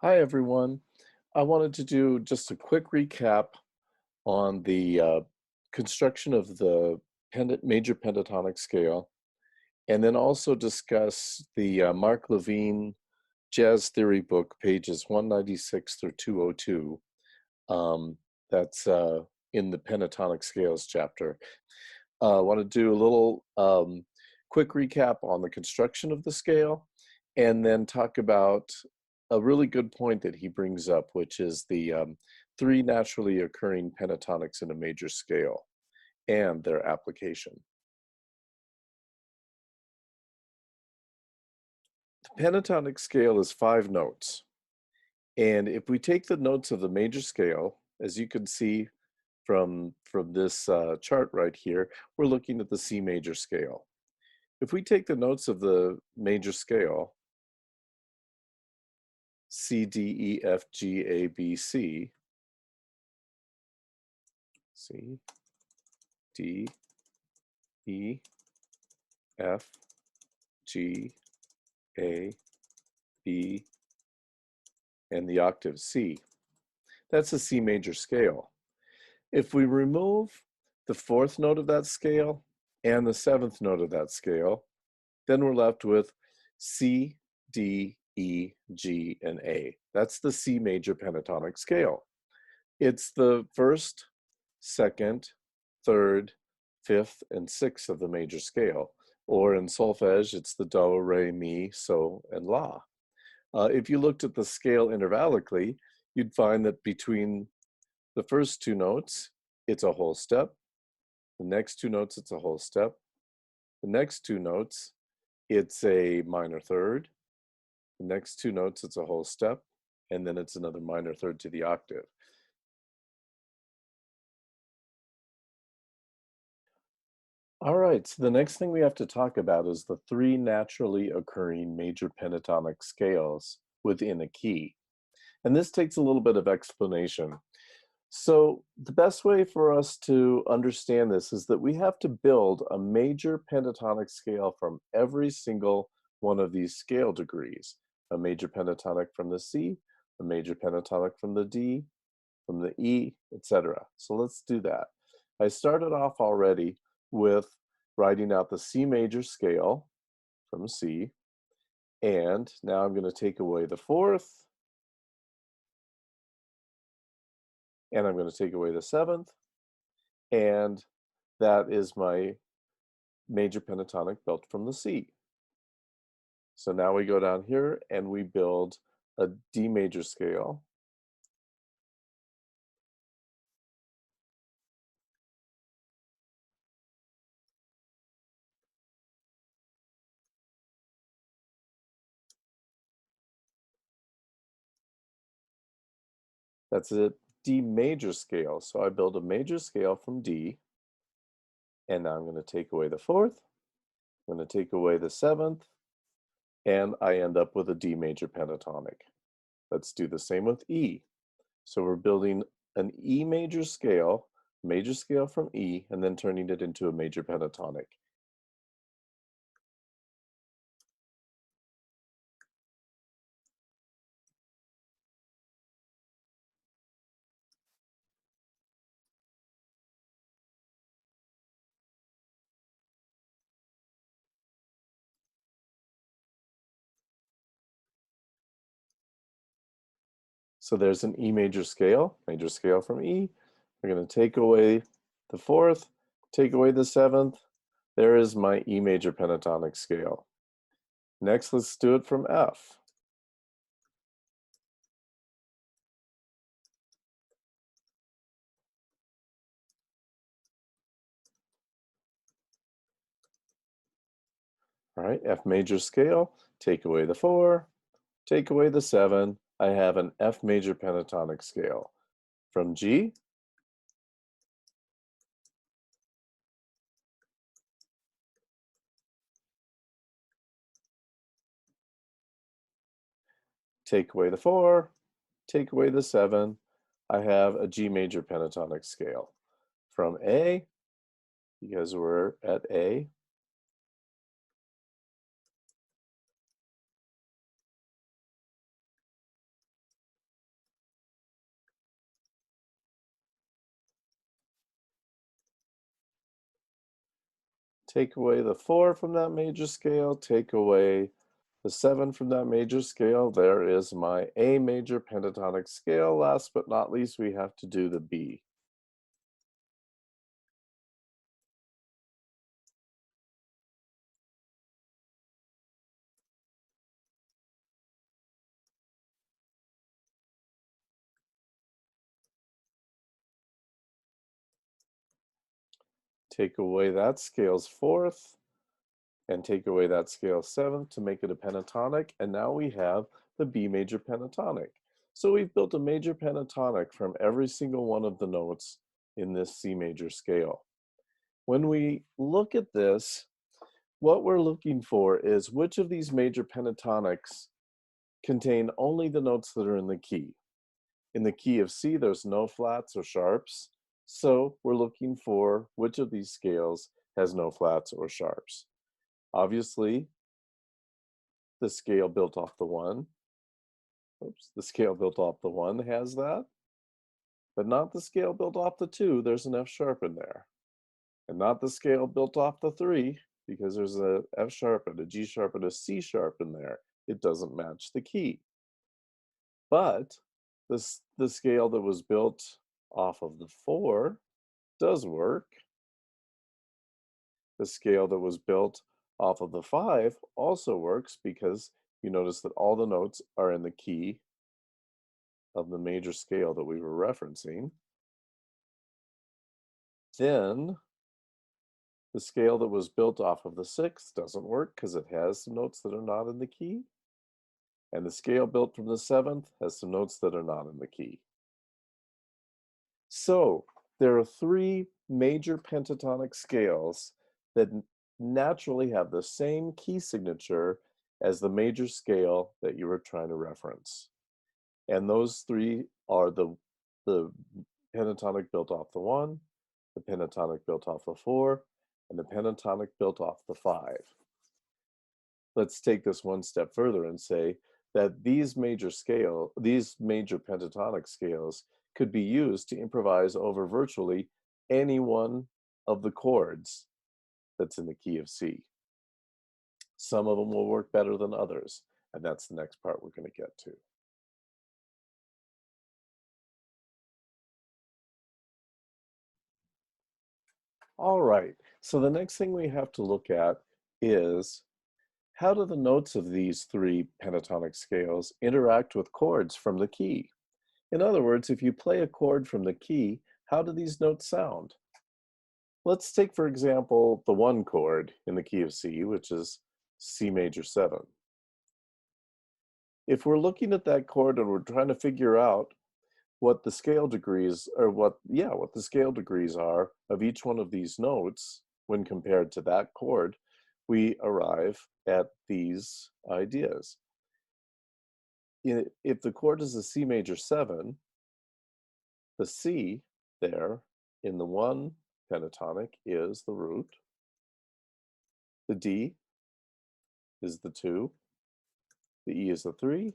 Hi, everyone. I wanted to do just a quick recap on the construction of the major pentatonic scale, and then also discuss the Mark Levine Jazz Theory book, pages 196 through 202. That's in the pentatonic scales chapter. I want to do a little quick recap on the construction of the scale, and then talk about a really good point that he brings up, which is the three naturally occurring pentatonics in a major scale and their application. The pentatonic scale is 5 notes. And if we take the notes of the major scale, as you can see from this chart right here, we're looking at the C major scale. If we take the notes of the major scale, C, D, E, F, G, A, B, C, C, D, E, F, G, A, B, and the octave C. That's a C major scale. If we remove the 4th note of that scale and the 7th note of that scale, then we're left with C, D, E, G, and A. That's the C major pentatonic scale. It's the 1st, 2nd, 3rd, 5th, and 6th of the major scale. Or in solfege, it's the do, re, mi, so, and la. If you looked at the scale intervallically, you'd find that between the first 2 notes, it's a whole step. The next 2 notes, it's a whole step. The next 2 notes, it's a minor third. The next 2 notes, it's a whole step. And then it's another minor third to the octave. All right, so the next thing we have to talk about is the 3 naturally occurring major pentatonic scales within a key. And this takes a little bit of explanation. So the best way for us to understand this is that we have to build a major pentatonic scale from every single one of these scale degrees. A major pentatonic from the C, a major pentatonic from the D, from the E, etc. So let's do that. I started off already with writing out the C major scale from C, and now I'm going to take away the 4th, and I'm going to take away the 7th, and that is my major pentatonic built from the C. So now we go down here and we build a D major scale. That's a D major scale. So I build a major scale from D, and now I'm going to take away the 4th, I'm going to take away the 7th, and I end up with a D major pentatonic. Let's do the same with E. So we're building an E major scale from E, and then turning it into a major pentatonic. So there's an E major scale from E. We're going to take away the 4th, take away the 7th. There is my E major pentatonic scale. Next, let's do it from F. All right, F major scale, take away the 4, take away the 7. I have an F major pentatonic scale. From G, take away the 4, take away the 7. I have a G major pentatonic scale. From A, because we're at A, Take away the 4 from that major scale, take away the 7 from that major scale. There is my A major pentatonic scale. Last but not least, we have to do the B. Take away that scale's 4th, and take away that scale's 7th to make it a pentatonic, and now we have the B major pentatonic. So we've built a major pentatonic from every single one of the notes in this C major scale. When we look at this, what we're looking for is which of these major pentatonics contain only the notes that are in the key. In the key of C, there's no flats or sharps, so we're looking for which of these scales has no flats or sharps. Obviously, the scale built off the 1, the scale built off the 1 has that, but not the scale built off the 2, there's an F sharp in there. And not the scale built off the 3, because there's a F sharp and a G sharp and a C sharp in there. It doesn't match the key. But the scale that was built off of the 4 does work. The scale that was built off of the 5 also works, because you notice that all the notes are in the key of the major scale that we were referencing. Then the scale that was built off of the 6 doesn't work because it has some notes that are not in the key. And the scale built from the 7th has some notes that are not in the key. So there are 3 major pentatonic scales that naturally have the same key signature as the major scale that you were trying to reference. And those 3 are the pentatonic built off the 1, the pentatonic built off the 4, and the pentatonic built off the 5. Let's take this one step further and say that these major pentatonic scales could be used to improvise over virtually any one of the chords that's in the key of C. Some of them will work better than others, and that's the next part we're going to get to. All right, so the next thing we have to look at is how do the notes of these 3 pentatonic scales interact with chords from the key? In other words, if you play a chord from the key, how do these notes sound? Let's take, for example, the 1 chord in the key of C, which is C major 7. If we're looking at that chord and we're trying to figure out what the scale degrees, or what the scale degrees are of each one of these notes when compared to that chord, we arrive at these ideas. If the chord is a C major 7, the C there in the 1 pentatonic is the root, the D is the 2, the E is the 3,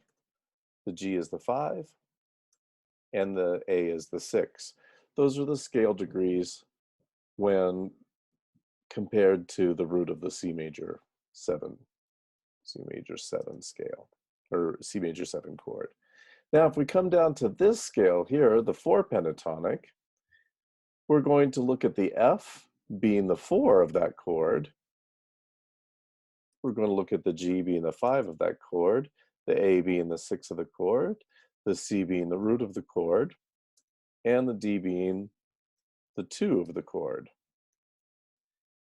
the G is the 5, and the A is the 6. Those are the scale degrees when compared to the root of the C major 7 scale, or C major 7 chord. Now, if we come down to this scale here, the 4 pentatonic, we're going to look at the F being the 4 of that chord. We're going to look at the G being the 5 of that chord, the A being the 6 of the chord, the C being the root of the chord, and the D being the 2 of the chord.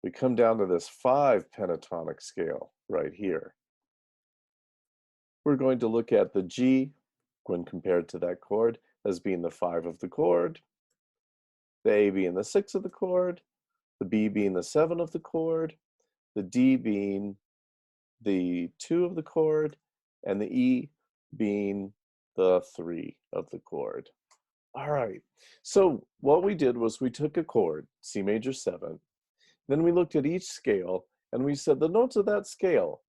We come down to this 5 pentatonic scale right here. We're going to look at the G, when compared to that chord, as being the 5 of the chord, the A being the 6 of the chord, the B being the 7 of the chord, the D being the 2 of the chord, and the E being the 3 of the chord. All right, so what we did was we took a chord, C major 7, then we looked at each scale and we said the notes of that scale,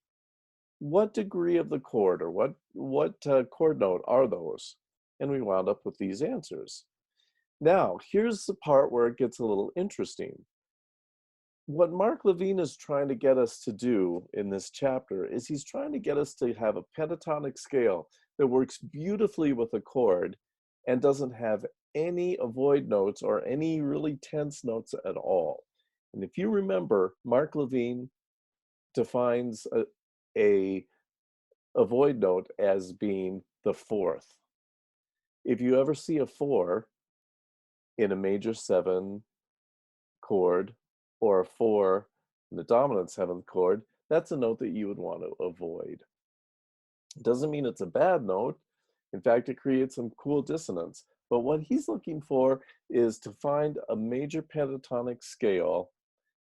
what degree of the chord, or what chord note are those? And we wound up with these answers. Now, here's the part where it gets a little interesting. what Mark Levine is trying to get us to do in this chapter is he's trying to get us to have a pentatonic scale that works beautifully with a chord and doesn't have any avoid notes or any really tense notes at all. And if you remember, Mark Levine defines a avoid note as being the fourth. If you ever see a four in a major seven chord or a four in the dominant seventh chord, that's a note that you would want to avoid. It doesn't mean it's a bad note. In fact, it creates some cool dissonance. But what he's looking for is to find a major pentatonic scale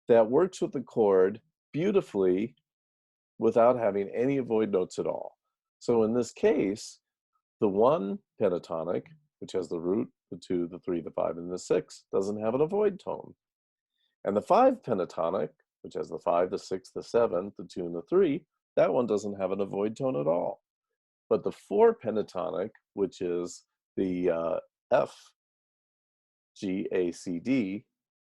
that works with the chord beautifully without having any avoid notes at all. So in this case, the 1 pentatonic, which has the root, the 2, the 3, the 5, and the 6, doesn't have an avoid tone. And the 5 pentatonic, which has the 5, the 6, the 7, the 2, and the 3, that one doesn't have an avoid tone at all. But the 4 pentatonic, which is the F, G, A, C, D,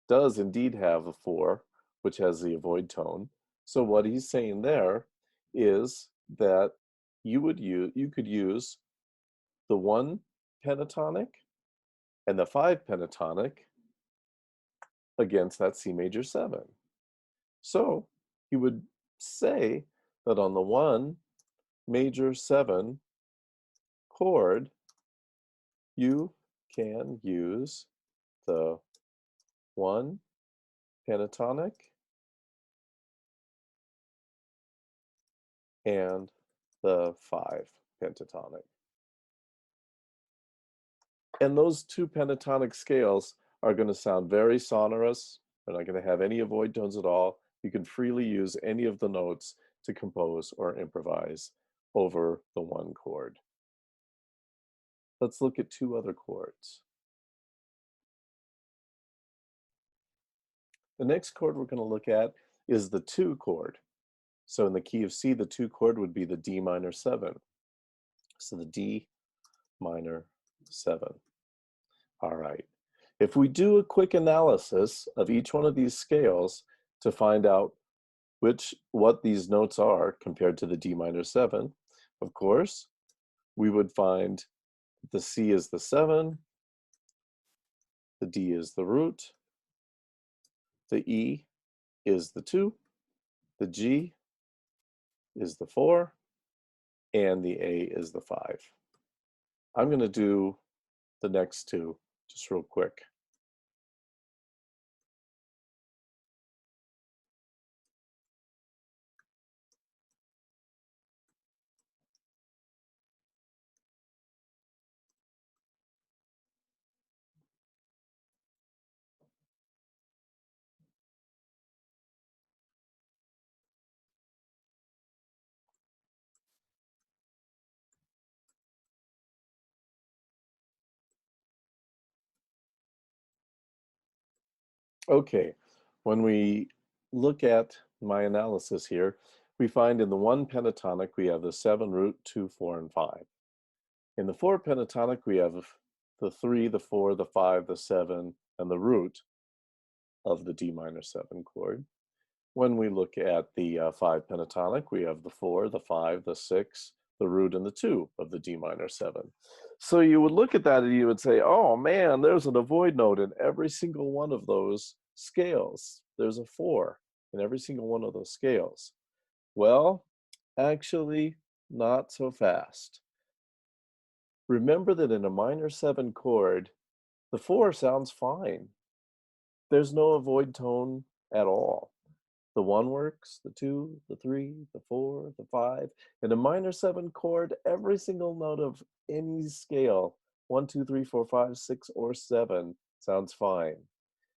does indeed have a 4, which has the avoid tone. So what he's saying there is that you could use the 1 pentatonic and the 5 pentatonic against that C major 7. So he would say that on the 1 major 7 chord, you can use the 1 pentatonic and the 5 pentatonic. And those 2 pentatonic scales are going to sound very sonorous. They're not going to have any avoid tones at all. You can freely use any of the notes to compose or improvise over the 1 chord. Let's look at 2 other chords. The next chord we're going to look at is the 2 chord. So in the key of C, the 2 chord would be the D minor 7. So the D minor 7. All right. If we do a quick analysis of each one of these scales to find out what these notes are compared to the D minor 7, of course, we would find the C is the 7, the D is the root, the E is the 2, the G is the 4, and the A is the 5. I'm going to do the next two just real quick. Okay, when we look at my analysis here, we find in the 1 pentatonic, we have the 7 root, 2, 4, and 5. In the 4 pentatonic, we have the 3, the 4, the 5, the 7, and the root of the D minor 7 chord. When we look at the 5 pentatonic, we have the 4, the 5, the 6, the root, and the 2 of the D minor 7. So you would look at that and you would say, oh man, there's an avoid note in every single one of those scales. There's a 4 in every single one of those scales. Well, actually, not so fast. Remember that in a minor 7 chord, the 4 sounds fine. There's no avoid tone at all. The 1 works, the 2, the 3, the 4, the 5. In a minor 7 chord, every single note of any scale, 1, 2, 3, 4, 5, 6, or 7, sounds fine.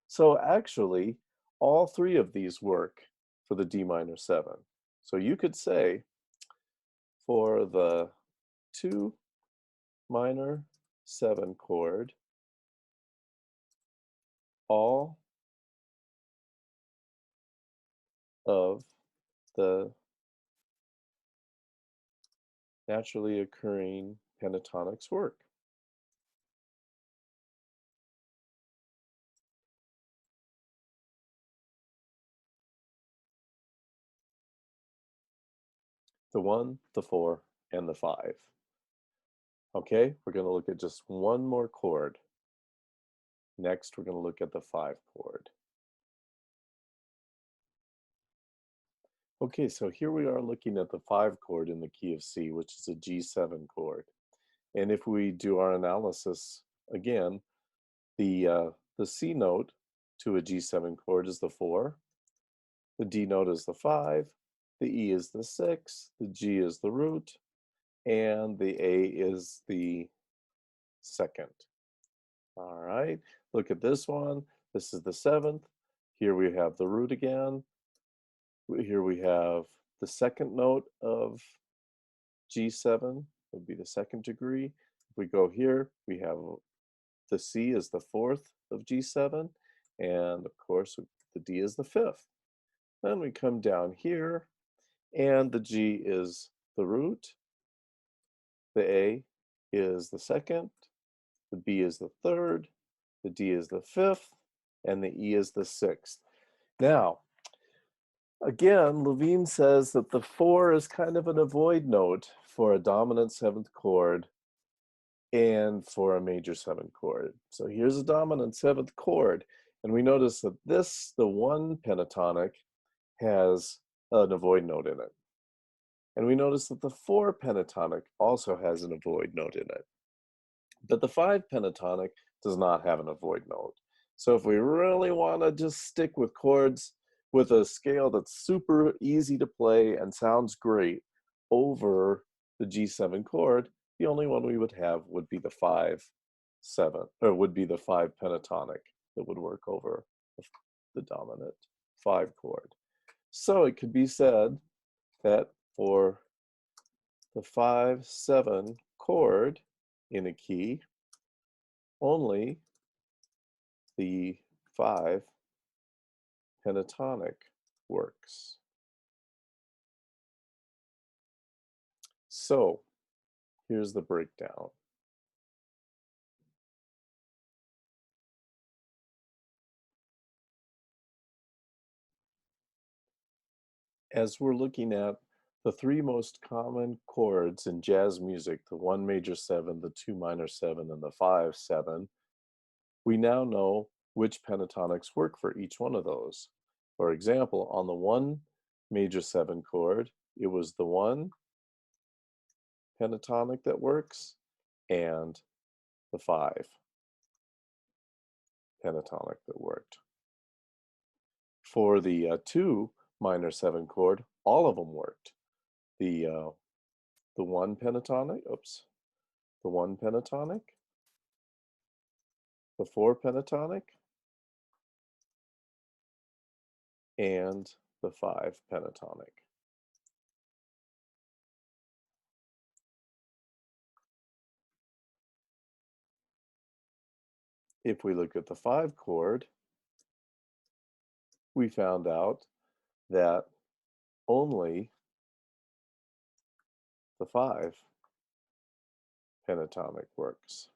So actually, all 3 of these work for the D minor 7. So you could say for the 2 minor 7 chord, all of the naturally occurring pentatonics work. the 1, the 4, and the 5. Okay, we're going to look at just one more chord. Next, we're going to look at the 5 chord. Okay, so here we are looking at the 5 chord in the key of C, which is a G7 chord. And if we do our analysis again, the C note to a G7 chord is the 4, the D note is the 5, the E is the 6, the G is the root, and the A is the 2nd. All right, look at this one. This is the 7th. Here we have the root again. Here we have the 2nd note of G7, would be the 2nd degree. If we go here, we have the C is the 4th of G7, and of course the D is the 5th. Then we come down here, and the G is the root, the A is the 2nd, the B is the 3rd, the D is the 5th, and the E is the 6th. Now, again, Levine says that the 4 is kind of an avoid note for a dominant 7th chord and for a major 7th chord. So here's a dominant 7th chord, and we notice that the 1 pentatonic, has an avoid note in it. And we notice that the 4 pentatonic also has an avoid note in it. But the 5 pentatonic does not have an avoid note. So if we really want to just stick with chords with a scale that's super easy to play and sounds great over the G7 chord, the only one we would have would be the 5/7, or would be the 5 pentatonic that would work over the dominant 5 chord. So it could be said that for the 5/7 chord in a key, only the 5 pentatonic works. So here's the breakdown. As we're looking at the 3 most common chords in jazz music, the 1 major 7, the 2 minor 7, and the 5/7, we now know which pentatonics work for each one of those. For example, on the 1 major 7 chord, it was the 1 pentatonic that works and the 5 pentatonic that worked. For the 2 minor 7 chord, all of them worked. The 1 pentatonic, the 1 pentatonic, the 4 pentatonic, and the 5 pentatonic. If we look at the 5 chord, we found out that only the 5 pentatonic works.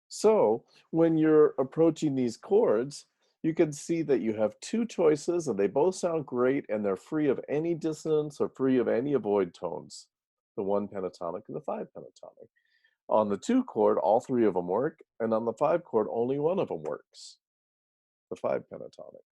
So when you're approaching these chords, you can see that you have 2 choices and they both sound great and they're free of any dissonance or free of any avoid tones, the 1 pentatonic and the 5 pentatonic. On the 2 chord, all 3 of them work, and on the 5 chord, only one of them works, the 5 pentatonic.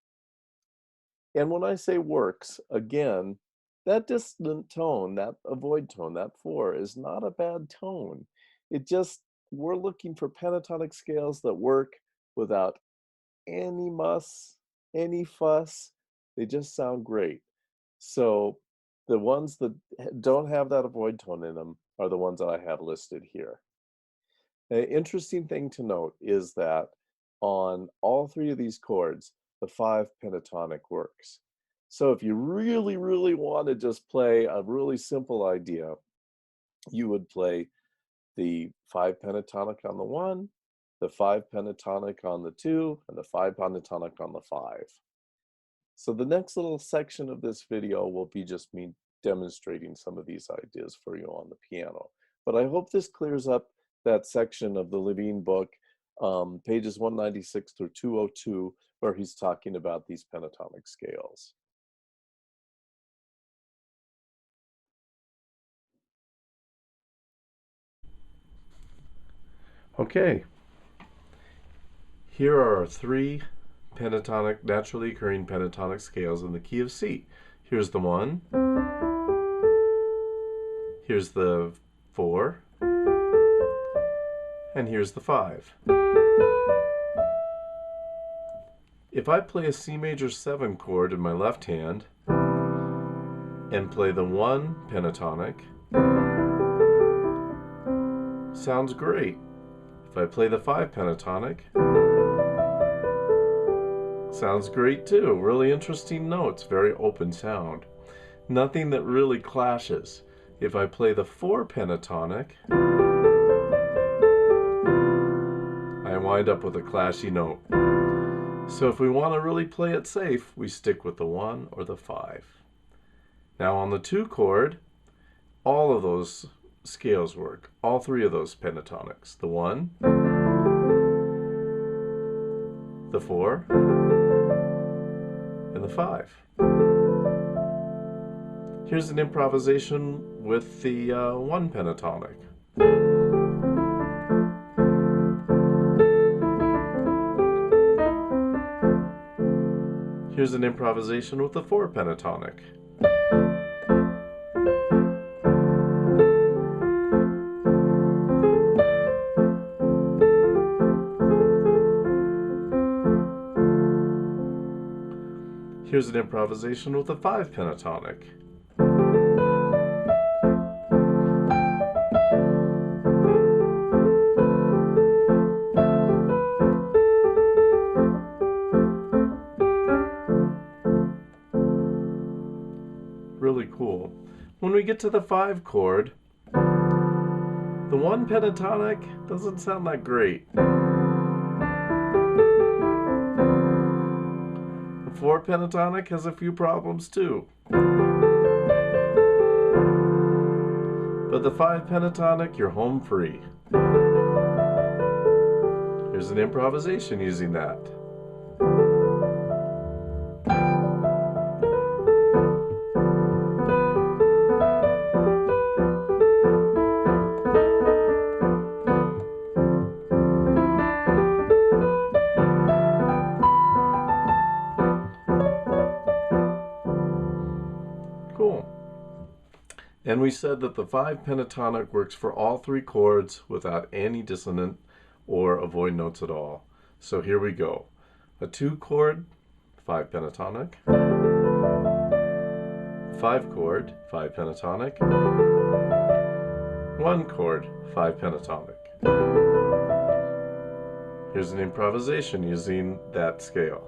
And when I say works, again, that dissonant tone, that avoid tone, that 4, is not a bad tone. It just, we're looking for pentatonic scales that work without any muss, any fuss. They just sound great. So the ones that don't have that avoid tone in them are the ones that I have listed here. An interesting thing to note is that on all 3 of these chords, the 5 pentatonic works. So if you really, really want to just play a really simple idea, you would play the 5 pentatonic on the 1, the 5 pentatonic on the 2, and the 5 pentatonic on the 5. So the next little section of this video will be just me demonstrating some of these ideas for you on the piano. But I hope this clears up that section of the Levine book, pages 196 through 202, where he's talking about these pentatonic scales. Okay, here are our three pentatonic, naturally occurring pentatonic scales in the key of C. Here's the 1, here's the 4, and here's the 5. If I play a C major 7 chord in my left hand and play the 1 pentatonic, sounds great. If I play the 5 pentatonic, sounds great too. Really interesting notes, very open sound. Nothing that really clashes. If I play the 4 pentatonic, I wind up with a clashy note. So if we want to really play it safe, we stick with the 1 or the 5. Now on the 2 chord, all of those scales work. All three of those pentatonics. The 1, the 4, and the 5. Here's an improvisation with the 1 pentatonic. Here's an improvisation with the 4 pentatonic. Here's an improvisation with the 5 pentatonic. Really cool. When we get to the 5 chord, the 1 pentatonic doesn't sound that great. The 4 pentatonic has a few problems too. But the 5 pentatonic, you're home free. Here's an improvisation using that. Cool. And we said that the 5 pentatonic works for all 3 chords without any dissonant or avoid notes at all. So here we go. A 2 chord, 5 pentatonic. 5 chord, 5 pentatonic. 1 chord, 5 pentatonic. Here's an improvisation using that scale.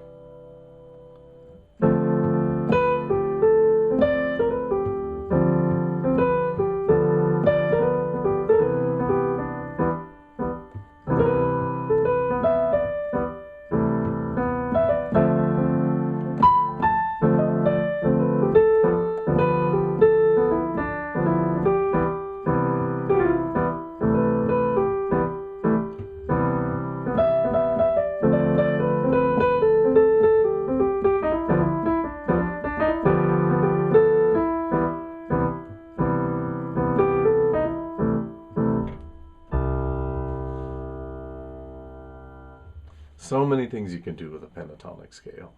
So many things you can do with a pentatonic scale.